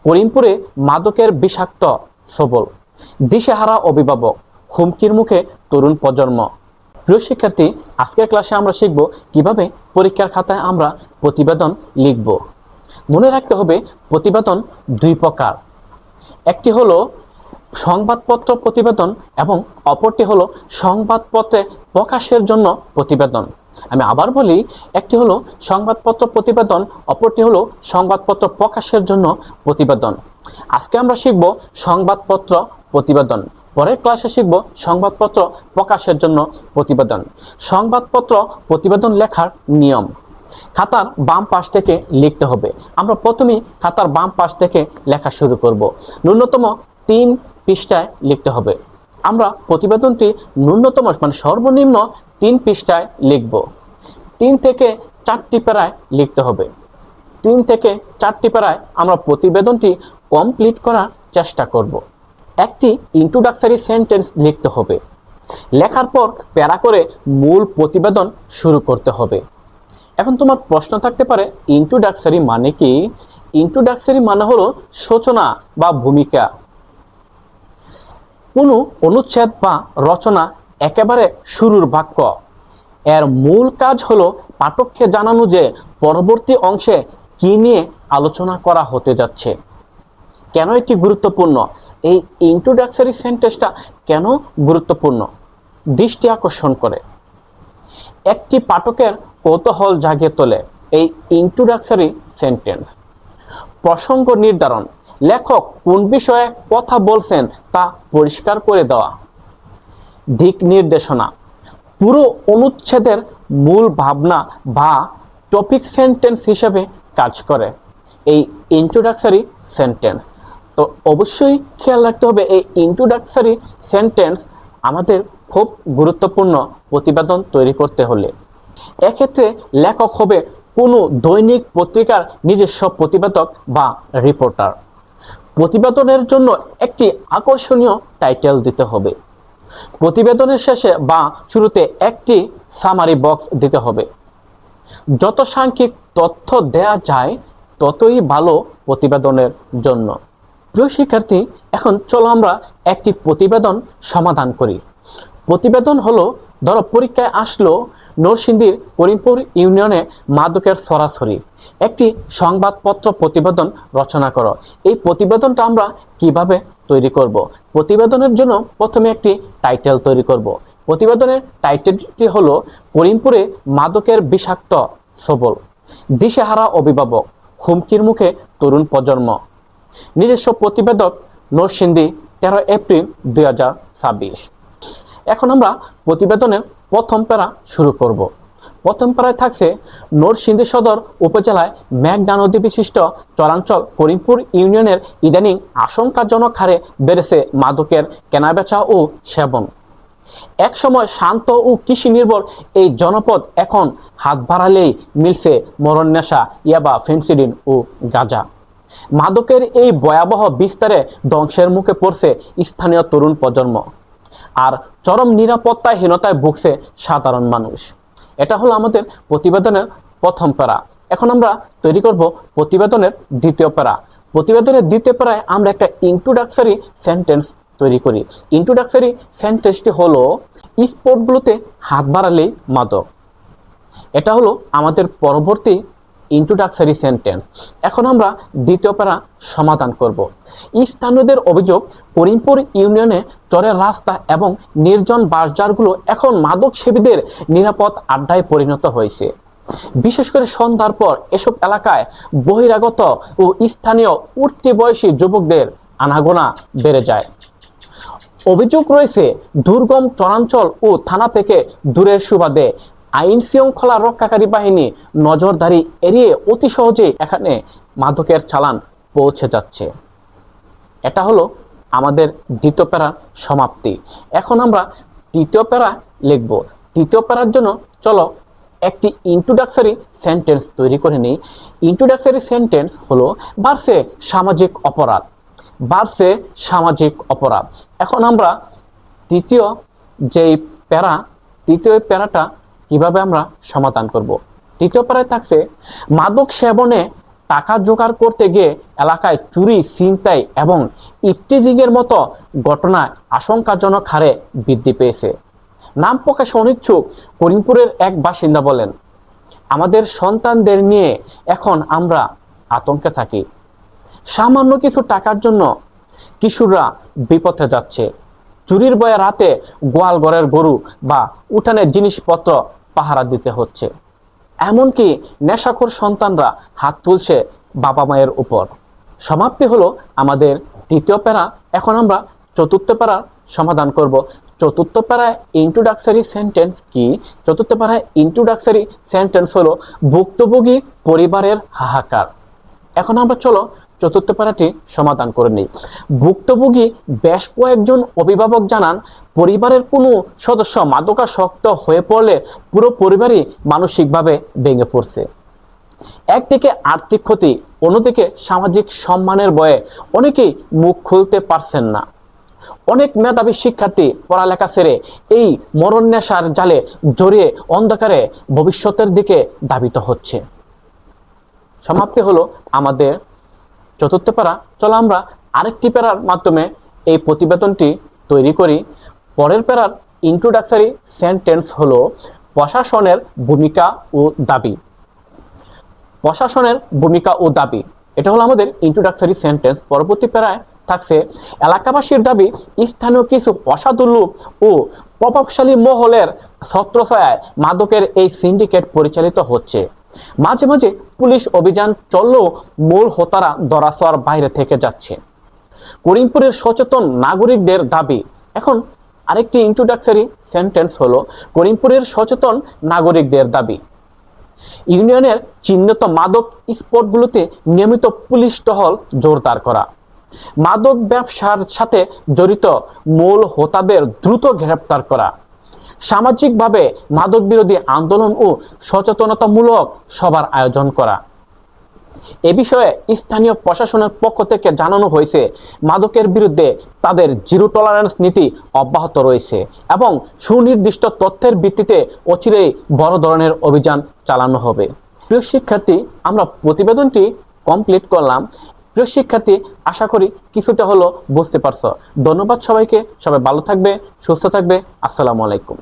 করিমপুরে মাদকের বিষাক্ত সবল, দিশেহারা অভিভাবক, হুমকির মুখে তরুণ প্রজন্ম। প্রিয় শিক্ষার্থী, আজকের ক্লাসে আমরা শিখব কিভাবে পরীক্ষার খাতায় আমরা প্রতিবেদন লিখব। মনে রাখতে হবে প্রতিবেদন দুই প্রকার, একটি হলো সংবাদপত্র প্রতিবেদন এবং অপরটি হলো সংবাদপত্রে প্রকাশের জন্য প্রতিবেদন। আমি আবার বলি, একটি হলো সংবাদপত্র প্রতিবেদন, অপরটি হলো সংবাদপত্র প্রকাশের জন্য প্রতিবেদন। আজকে আমরা শিখব সংবাদপত্র প্রতিবেদন, পরের ক্লাসে শিখব সংবাদপত্র প্রকাশের জন্য প্রতিবেদন। সংবাদপত্র প্রতিবেদন লেখার নিয়ম, খাতার বাম পাশ থেকে লিখতে হবে। আমরা প্রথমেই খাতার বাম পাশ থেকে লেখা শুরু করব। ন্যূনতম 3 পৃষ্ঠায় লিখতে হবে। আমরা প্রতিবেদনটি ন্যূনতম সর্বনিম্ন 3 পৃষ্ঠায় লিখব। 3 থেকে 4টি প্যারায় লিখতে হবে। 3 থেকে 4টি প্যারায় আমরা প্রতিবেদনটি কমপ্লিট করার চেষ্টা করব। একটি ইন্ট্রোডাক্টরি সেন্টেন্স লিখতে হবে। লেখার পর প্যারা করে মূল প্রতিবেদন শুরু করতে হবে। এখন তোমার প্রশ্ন থাকতে পারে, ইন্ট্রোডাক্টরি মানে কি? ইন্ট্রোডাক্টরি মানে হলো সূচনা বা ভূমিকা। কোনো অনুচ্ছেদ বা রচনা একেবারে শুরুর বাক্য। এর মূল কাজ হলো পাঠককে জানানো যে পরবর্তী অংশে কি নিয়ে আলোচনা করা হতে যাচ্ছে। কেন এটি গুরুত্বপূর্ণ? এই ইন্ট্রোডাক্টরি সেন্টেন্সটা কেন গুরুত্বপূর্ণ? দৃষ্টি আকর্ষণ করে, একটি পাঠকের কৌতূহল জাগিয়ে তোলে এই ইন্ট্রোডাক্টরি সেন্টেন্স। প্রসঙ্গ নির্ধারণ, লেখক কোন বিষয়ে কথা বলছেন তা পরিষ্কার করে দেওয়া। দিক নির্দেশনা, পুরো অনুচ্ছেদের মূল ভাবনা বা টপিক সেন্টেন্স হিসেবে কাজ করে এই ইন্ট্রোডাক্টরি সেন্টেন্স। তো অবশ্যই খেয়াল রাখতে হবে, এই ইন্ট্রোডাক্টরি সেন্টেন্স আমাদের খুব গুরুত্বপূর্ণ প্রতিবেদন তৈরি করতে হলে। এক্ষেত্রে লেখক হবে কোনো দৈনিক পত্রিকার নিজস্ব প্রতিবেদক বা রিপোর্টার। প্রতিবেদনের জন্য একটি আকর্ষণীয় টাইটেল দিতে হবে। প্রতিবেদনের শেষে বা শুরুতে একটি সামারি বক্স দিতে হবে। যত সাংখ্যিক তথ্য দেয়া যায় ততই ভালো প্রতিবেদনের জন্য। প্রিয় শিক্ষার্থী, এখন চলো আমরা একটি প্রতিবেদন সমাধান করি। প্রতিবেদন হলো, ধরো পরীক্ষায় আসলো নরসিংদীর করিমপুর ইউনিয়নে মাদকের ছড়াছড়ি, একটি সংবাদপত্র প্রতিবেদন রচনা করো। এই প্রতিবেদনটা আমরা কিভাবে তৈরি করব? প্রতিবেদনের জন্য প্রথমে একটি টাইটেল তৈরি করব। প্রতিবেদনের টাইটেলটি হলো করিমপুরে মাদকের বিষাক্ত সবল, দিশেহারা অভিভাবক, হুমকির মুখে তরুণ প্রজন্ম। নিজস্ব প্রতিবেদক নরসিংদী, 13 এপ্রিল 2026। এখন আমরা প্রতিবেদনের প্রথম প্যারা শুরু করব। প্রথম প্যারায় থাকছে, নরসিংদী সদর উপজেলায় মেঘনা নদী বিশিষ্ট চরাঞ্চল করিমপুর ইউনিয়নের ইদানিং আশঙ্কাজনক হারে বেড়েছে মাদকের কেনাবেচা ও সেবন। এক সময় শান্ত ও কৃষি নির্ভর এই জনপদ এখন হাত বাড়ালেই মিলছে মরণ নেশা, ইয়াবা, ফেন্সিডিন ও গাঁজা। মাদকের এই ভয়াবহ বিস্তারে ধ্বংসের মুখে পড়ছে স্থানীয় তরুণ প্রজন্ম, আর চরম নিরাপত্তাহীনতায় ভুগছে সাধারণ মানুষ। এটা হলো আমাদের প্রতিবেদনের প্রথম প্যারা। এখন আমরা তৈরি করব প্রতিবেদনের দ্বিতীয় প্যারা। প্রতিবেদনের দ্বিতীয় প্যারায় আমরা একটা ইন্ট্রোডাক্টরি সেন্টেন্স তৈরি করি। ইন্ট্রোডাক্টরি সেন্টেন্সটি হলো, স্পোর্টগুলোতে হাত বাড়ালেই মাদক। এটা হলো আমাদের পরবর্তী ইন্ট্রোডাক্টরি সেন্টেন্স। এখন আমরা দ্বিতীয় প্যারা সমাধান করব। স্থানীয়দের অভিযোগ, করিমপুর ইউনিয়নে চরের রাস্তা এবং নির্জন বাসযারগুলো এখন মাদক সেবীদের নিরাপদ আড্ডায় পরিণত হয়েছে। বিশেষ করে সন্ধ্যার পর এসব এলাকায় বহিরাগত ও স্থানীয় উঠতি বয়সী যুবকদের আনাগোনা বেড়ে যায়। অভিযোগ রয়েছে, দুর্গম চরাঞ্চল ও থানা থেকে দূরের সুবাদে আইন শৃঙ্খলা রক্ষাকারী বাহিনী নজরদারি এড়িয়ে অতি সহজে এখানে মাদকের চালান পৌঁছে যাচ্ছে। এটা হলো আমাদের দ্বিতীয় প্যারার সমাপ্তি। এখন আমরা তৃতীয় প্যারা লিখব। তৃতীয় প্যারার জন্য চলো একটি ইন্ট্রোডাক্টরি সেন্টেন্স তৈরি করে নিই। ইন্ট্রোডাক্টরি সেন্টেন্স হলো, বাড়ছে সামাজিক অপরাধ, বাড়ছে সামাজিক অপরাধ। এখন আমরা তৃতীয় প্যারাটা কিভাবে আমরা সমাধান করব? তৃতীয় প্যারায় থাকছে, মাদক সেবনে টাকা জোগাড় করতে গিয়ে এলাকায় চুরি, ছিনতাই এবং ইফটিজিং এর মতো ঘটনা আশঙ্কাজনক হারে বৃদ্ধি পেয়েছে। নাম প্রকাশে অনিচ্ছুক করিমপুরের এক বাসিন্দা বলেন, আমাদের সন্তানদের নিয়ে এখন আমরা আতঙ্কে থাকি। সামান্য কিছু টাকার জন্য কিশোররা বিপথে যাচ্ছে। চুরির ভয়ে রাতে গোয়াল ঘরের গরু বা উঠানের জিনিসপত্র পাহারা দিতে হচ্ছে। এমনকি নেশাখোর সন্তানরা হাত তুলছে বাবা মায়ের উপর। সমাপ্তি হলো আমাদের তৃতীয় প্যারা। এখন আমরা চতুর্থ প্যারার সমাধান করব। চতুর্থ প্যারায় ইন্ট্রোডাক্টরি সেন্টেন্স কি? চতুর্থ প্যারায় ইন্ট্রোডাক্টরি সেন্টেন্স হলো ভুক্তভোগী পরিবারের হাহাকার। এখন আমরা চলো চতুর্থ প্যারাটি সমাধান করে নিই। ভুক্তভোগী বেশ কয়েকজন অভিভাবক জানান, পরিবারের কোনো সদস্য মাদকাসক্ত হয়ে পড়লে পুরো পরিবারই মানসিকভাবে ভেঙে পড়ছে। একদিকে আর্থিক ক্ষতি, অন্যদিকে সামাজিক সম্মানের ভয়ে অনেকেই মুখ খুলতে পারছেন না। অনেক মেধাবী শিক্ষার্থী পড়ালেখা ছেড়ে এই মরণ নেশার জালে জড়িয়ে অন্ধকারে ভবিষ্যতের দিকে ধাবিত হচ্ছে। সমাপ্তি হলো আমাদের চতুর্থ প্যারা। চলো আমরা আরেকটি প্যারার মাধ্যমে এই প্রতিবেদনটি তৈরি করি। পরের প্যারার ইন্ট্রোডাক্টরি সেন্টেন্স হলো প্রশাসনের ভূমিকা ও দাবি। প্রশাসনের ভূমিকা ও দাবি, এটা হলো আমাদের ইন্ট্রোডাক্টরি সেন্টেন্স। পরবর্তী প্যারায় থাকছে এলাকাবাসীর দাবি, স্থানীয় কিছু অসাধু লোক ও প্রভাবশালী মহলের ছত্রছায়ায় মাদকের এই সিন্ডিকেট পরিচালিত হচ্ছে। মাঝে মাঝে পুলিশ অভিযান চললেও মূল হোতারা ধরাছোঁয়ার বাইরে থেকে যাচ্ছে। করিমপুরের সচেতন নাগরিকদের দাবি। এখন আরেকটি ইন্ট্রোডাক্টরি সেন্টেন্স হলো করিমপুরের সচেতন নাগরিকদের দাবি। ইউনিয়নের চিহ্নিত মাদক স্পটগুলোতে নিয়মিত পুলিশ টহল জোরদার করা। মাদক ব্যবসার সাথে জড়িত মূল হোতাদের দ্রুত গ্রেফতার করা। সামাজিকভাবে মাদক বিরোধী আন্দোলন ও সচেতনতামূলক সভার আয়োজন করা। এ বিষয়ে স্থানীয় প্রশাসনের পক্ষ থেকে জানানো হয়েছে, মাদকের বিরুদ্ধে তাদের জিরো টলারেন্স নীতি অব্যাহত রয়েছে এবং সুনির্দিষ্ট তথ্যের ভিত্তিতে অচিরেই বড় ধরনের অভিযান চালানো হবে। প্রিয় শিক্ষার্থী, আমরা প্রতিবেদনটি কমপ্লিট করলাম। প্রিয় শিক্ষার্থী, আশা করি কিছুটা হলো বুঝতে পারছো। ধন্যবাদ সবাইকে। সবাই ভালো থাকবে, সুস্থ থাকবে। আসসালামু আলাইকুম।